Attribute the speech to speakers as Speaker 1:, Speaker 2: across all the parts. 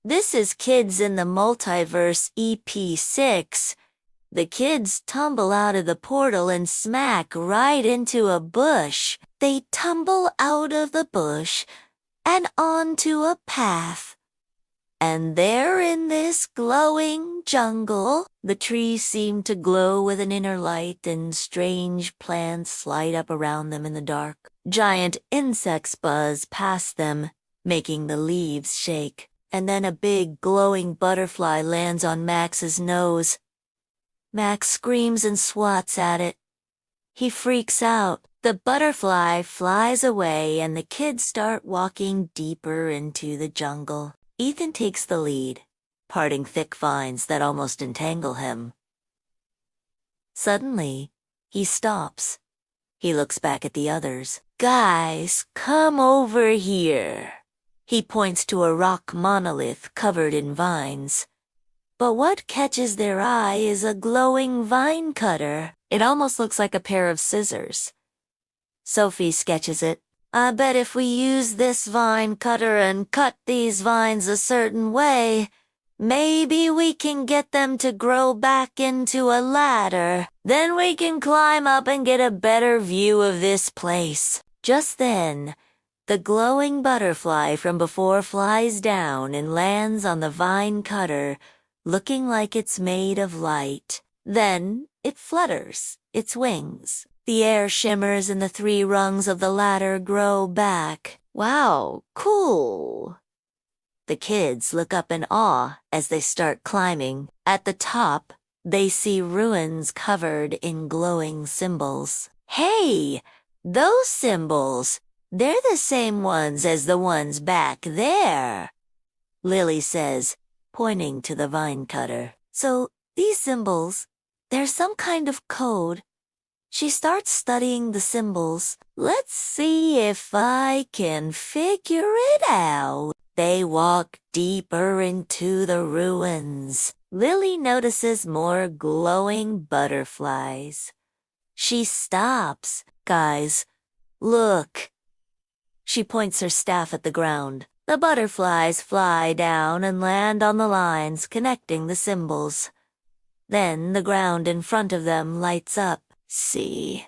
Speaker 1: This is Kids in the Multiverse EP6. The kids tumble out of the portal and smack right into a bush. They tumble out of the bush and onto a path. And there in this glowing jungle, the trees seem to glow with an inner light and strange plants light up around them in the dark. Giant insects buzz past them, making the leaves shake. And then a big glowing butterfly lands on Max's nose. Max screams and swats at it. He freaks out. The butterfly flies away and the kids start walking deeper into the jungle. Ethan takes the lead, parting thick vines that almost entangle him. Suddenly, he stops. He looks back at the others. "Guys, come over here." He points to a rock monolith covered in vines. But what catches their eye is a glowing vine cutter. It almost looks like a pair of scissors. Sophie sketches it. "I bet if we use this vine cutter and cut these vines a certain way, maybe we can get them to grow back into a ladder. Then we can climb up and get a better view of this place." Just then, the glowing butterfly from before flies down and lands on the vine cutter, looking like it's made of light. Then it flutters its wings. The air shimmers and the 3 rungs of the ladder grow back. "Wow, cool." The kids look up in awe as they start climbing. At the top, they see ruins covered in glowing symbols. "Hey, those symbols! They're the same ones as the ones back there," Lily says, pointing to the vine cutter. "So these symbols, they're some kind of code." She starts studying the symbols. "Let's see if I can figure it out." They walk deeper into the ruins. Lily notices more glowing butterflies. She stops. "Guys, look." She points her staff at the ground. The butterflies fly down and land on the lines connecting the symbols. Then the ground in front of them lights up. "See,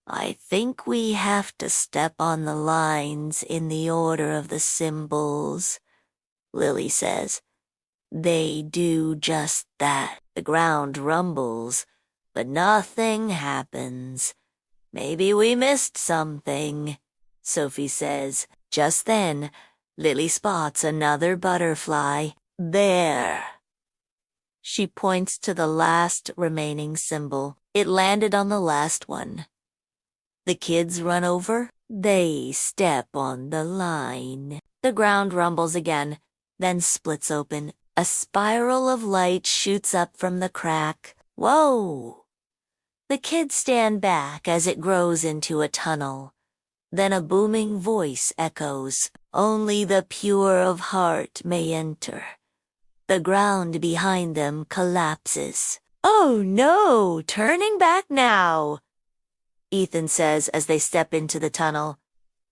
Speaker 1: I think we have to step on the lines in the order of the symbols," Lily says. They do just that. The ground rumbles, but nothing happens. "Maybe we missed something," Sophie says. Just then, Lily spots another butterfly. "There." She points to the last remaining symbol. It landed on the last one. The kids run over. They step on the line. The ground rumbles again, then splits open. A spiral of light shoots up from the crack. Whoa! The kids stand back as it grows into a tunnel. Then a booming voice echoes, "Only the pure of heart may enter." The ground behind them collapses. "Oh no, turning back now," Ethan says as they step into the tunnel.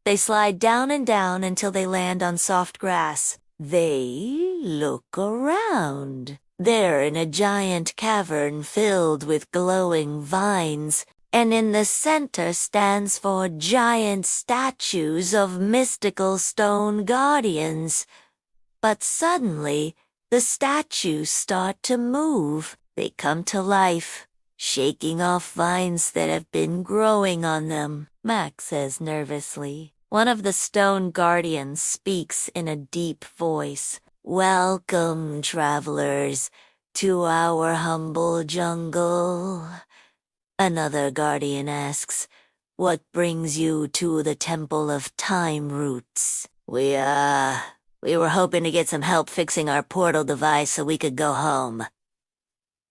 Speaker 1: They slide down and down until they land on soft grass. They look around. They're in a giant cavern filled with glowing vines, and in the center stands 4 giant statues of mystical stone guardians. But suddenly, the statues start to move. They come to life, shaking off vines that have been growing on them, Max says nervously. One of the stone guardians speaks in a deep voice. "Welcome, travelers, to our humble jungle." Another guardian asks, "What brings you to the Temple of Time Roots?" We were hoping to get some help fixing our portal device so we could go home,"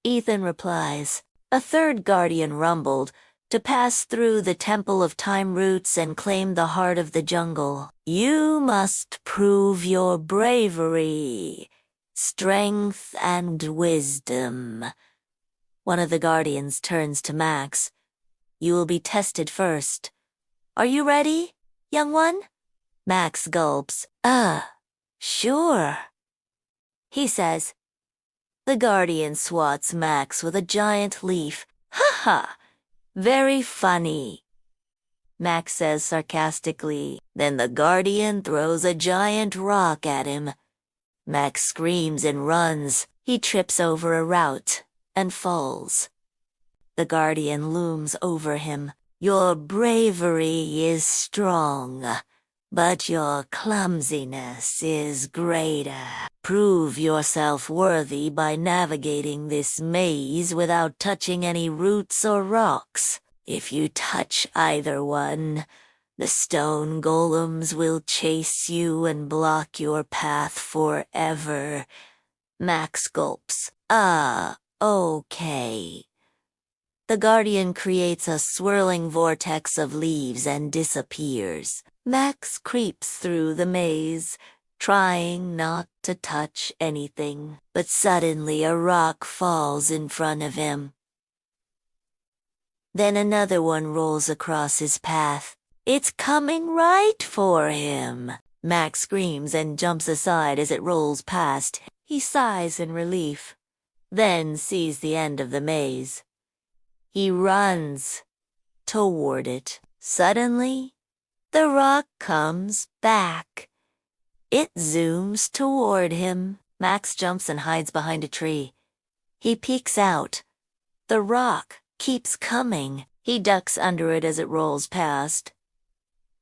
Speaker 1: Ethan replies. A third guardian rumbled, "To pass through the Temple of Time Roots and claim the heart of the jungle, you must prove your bravery, strength, and wisdom." One of the guardians turns to Max. "You will be tested first. Are you ready, young one?" Max gulps. Sure." he says. The Guardian swats Max with a giant leaf. Ha ha! Very funny. Max says sarcastically. Then the Guardian throws a giant rock at him. Max screams and runs. He trips over a route and falls. The Guardian looms over him. Your bravery is strong, but your clumsiness is greater. Prove yourself worthy by navigating this maze without touching any roots or rocks. If you touch either one, the stone golems will chase you and block your path forever. Max gulps. Okay. The Guardian creates a swirling vortex of leaves and disappears. Max creeps through the maze, trying not to touch anything, but suddenly a rock falls in front of him. Then another one rolls across his path. It's coming right for him. Max screams and jumps aside as it rolls past. He sighs in relief, then sees the end of the maze. He runs toward it. Suddenly, the rock comes back. It zooms toward him. Max jumps and hides behind a tree. He peeks out. The rock keeps coming. He ducks under it as it rolls past.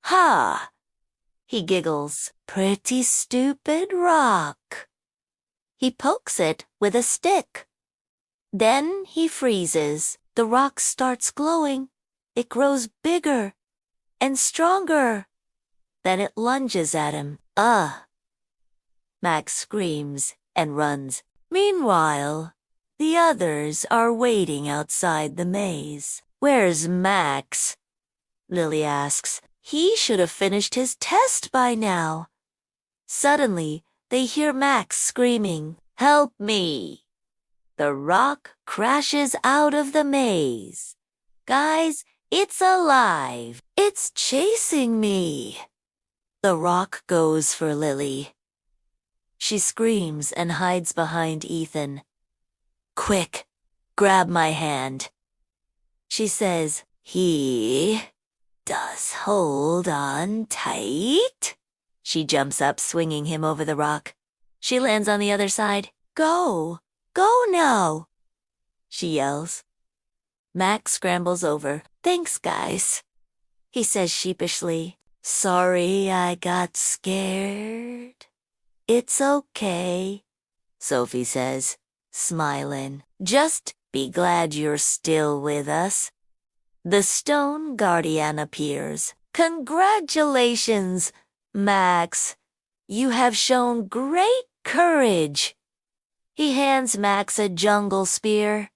Speaker 1: Ha! He giggles. Pretty stupid rock. He pokes it with a stick. Then he freezes. The rock starts glowing. It grows bigger and stronger. Then it lunges at him. Max screams and runs. Meanwhile, the others are waiting outside the maze. Where's Max? Lily asks. He should have finished his test by now. Suddenly, they hear Max screaming, "Help me!" The rock crashes out of the maze. Guys, it's alive. It's chasing me. The rock goes for Lily. She screams and hides behind Ethan. Quick, grab my hand. She says, he does hold on tight. She jumps up, swinging him over the rock. She lands on the other side. Go now, she yells. Max scrambles over. Thanks, guys, he says sheepishly. Sorry I got scared. It's okay, Sophie says, smiling. Just be glad you're still with us. The Stone Guardian appears. Congratulations, Max. You have shown great courage. He hands Max a jungle spear.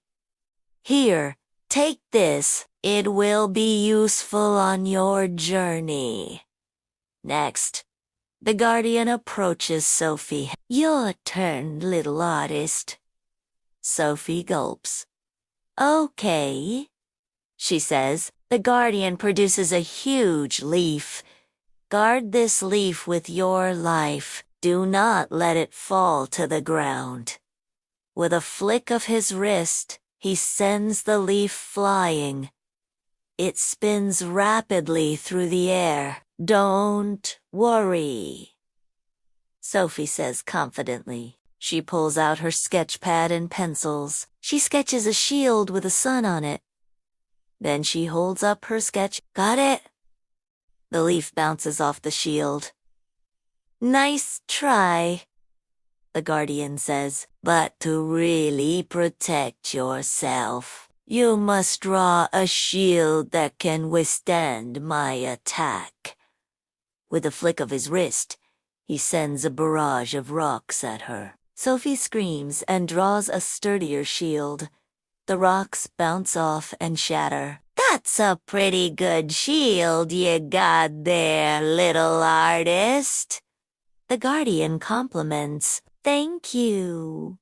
Speaker 1: Here, take this. It will be useful on your journey. Next, the Guardian approaches Sophie. Your turn, little artist. Sophie gulps. Okay, she says. The Guardian produces a huge leaf. Guard this leaf with your life. Do not let it fall to the ground. With a flick of his wrist, he sends the leaf flying. It spins rapidly through the air. Don't worry, Sophie says confidently. She pulls out her sketch pad and pencils. She sketches a shield with a sun on it. Then she holds up her sketch. Got it? The leaf bounces off the shield. Nice try, the Guardian says. But to really protect yourself, you must draw a shield that can withstand my attack. With a flick of his wrist, he sends a barrage of rocks at her. Sophie screams and draws a sturdier shield. The rocks bounce off and shatter. That's a pretty good shield you got there, little artist. The Guardian compliments. Thank you,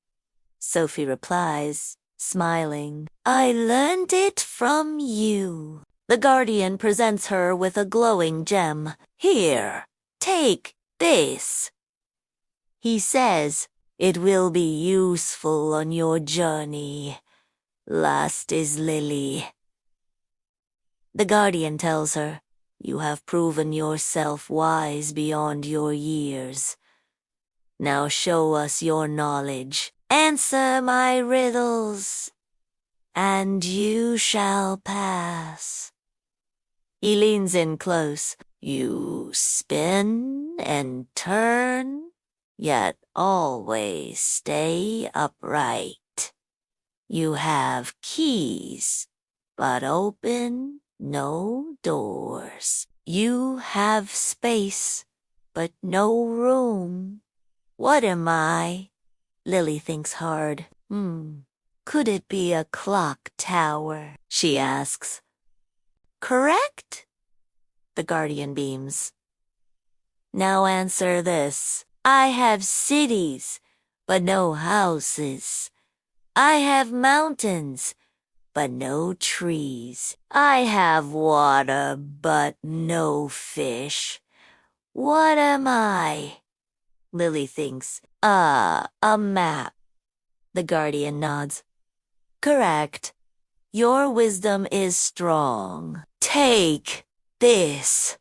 Speaker 1: Sophie replies, smiling. I learned it from you. The Guardian presents her with a glowing gem. Here, take this. He says, It will be useful on your journey. Last is Lily. The guardian tells her, "You have proven yourself wise beyond your years. Now show us your knowledge. Answer my riddles, and you shall pass." He leans in close. "You spin and turn, yet always stay upright. You have keys, but open no doors. You have space, but no room. What am I?" Lily thinks hard. Could it be a clock tower? She asks. Correct? The guardian beams. Now answer this. I have cities, but no houses. I have mountains, but no trees. I have water, but no fish. What am I? Lily thinks. A map. The guardian nods. Correct. Your wisdom is strong. Take this.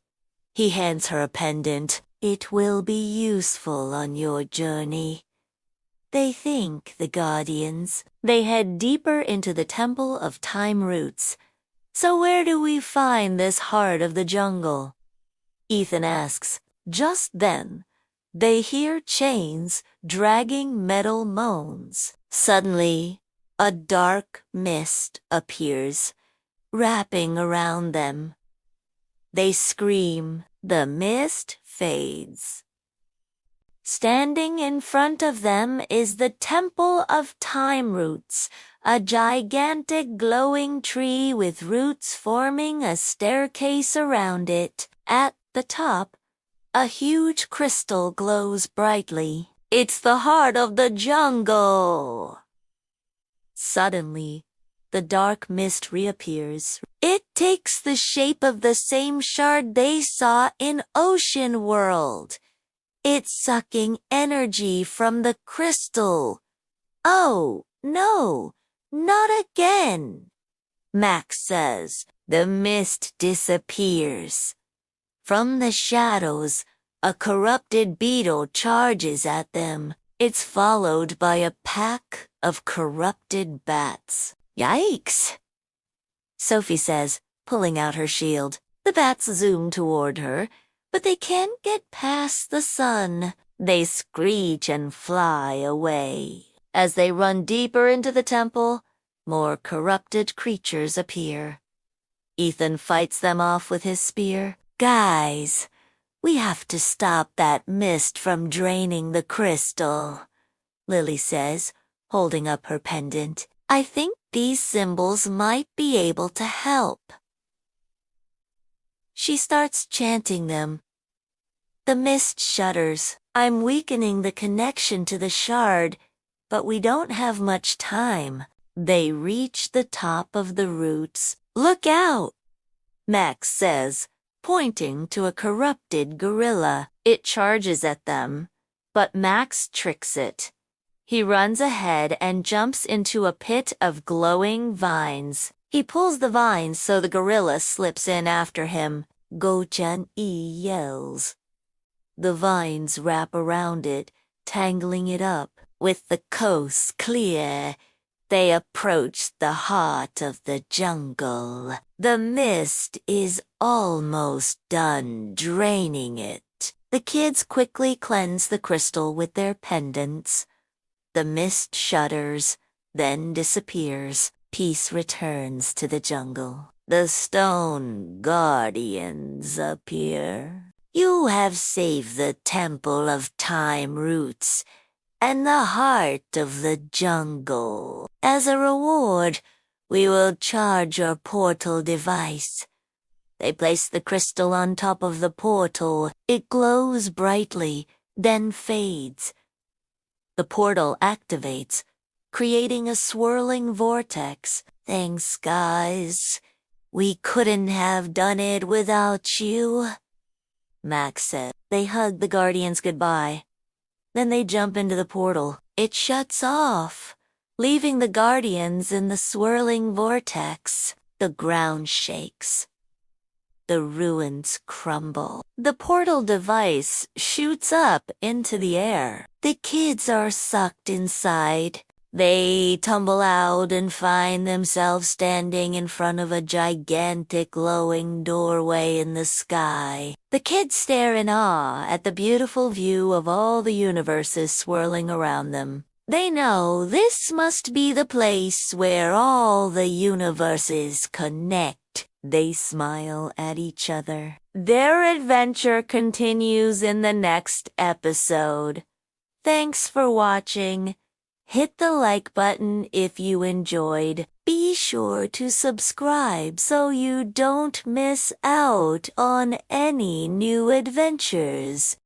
Speaker 1: He hands her a pendant. It will be useful on your journey. They think, the guardians. They head deeper into the Temple of Time Roots. So where do we find this heart of the jungle? Ethan asks. Just then, they hear chains dragging metal moans. Suddenly, a dark mist appears, wrapping around them. They scream. The mist fades. Standing in front of them is the Temple of Time Roots, a gigantic glowing tree with roots forming a staircase around it. At the top, a huge crystal glows brightly. It's the heart of the jungle. Suddenly, the dark mist reappears. It takes the shape of the same shard they saw in Ocean World. It's sucking energy from the crystal. Oh, no, not again. Max says. The mist disappears. From the shadows, a corrupted beetle charges at them. It's followed by a pack of corrupted bats. Yikes! Sophie says, pulling out her shield. The bats zoom toward her, but they can't get past the sun. They screech and fly away. As they run deeper into the temple, more corrupted creatures appear. Ethan fights them off with his spear. Guys, we have to stop that mist from draining the crystal, Lily says, holding up her pendant. I think these symbols might be able to help. She starts chanting them. The mist shudders. I'm weakening the connection to the shard, but we don't have much time. They reach the top of the roots. Look out, Max says, pointing to a corrupted gorilla. It charges at them, but Max tricks it. He runs ahead and jumps into a pit of glowing vines. He pulls the vines so the gorilla slips in after him. Go-chan-e yells. The vines wrap around it, tangling it up. With the coast clear, they approach the heart of the jungle. The mist is almost done draining it. The kids quickly cleanse the crystal with their pendants. The mist shudders, then disappears. Peace returns to the jungle. The stone guardians appear. You have saved the Temple of Time Roots and the heart of the jungle. As a reward, we will charge your portal device. They place the crystal on top of the portal. It glows brightly, then fades. The portal activates, creating a swirling vortex. Thanks, guys. We couldn't have done it without you, Max said. They hug the guardians goodbye. Then they jump into the portal. It shuts off, leaving the Guardians in the swirling vortex. The ground shakes. The ruins crumble. The portal device shoots up into the air. The kids are sucked inside. They tumble out and find themselves standing in front of a gigantic glowing doorway in the sky. The kids stare in awe at the beautiful view of all the universes swirling around them. They know this must be the place where all the universes connect. They smile at each other. Their adventure continues in the next episode. Thanks for watching. Hit the like button if you enjoyed. Be sure to subscribe so you don't miss out on any new adventures.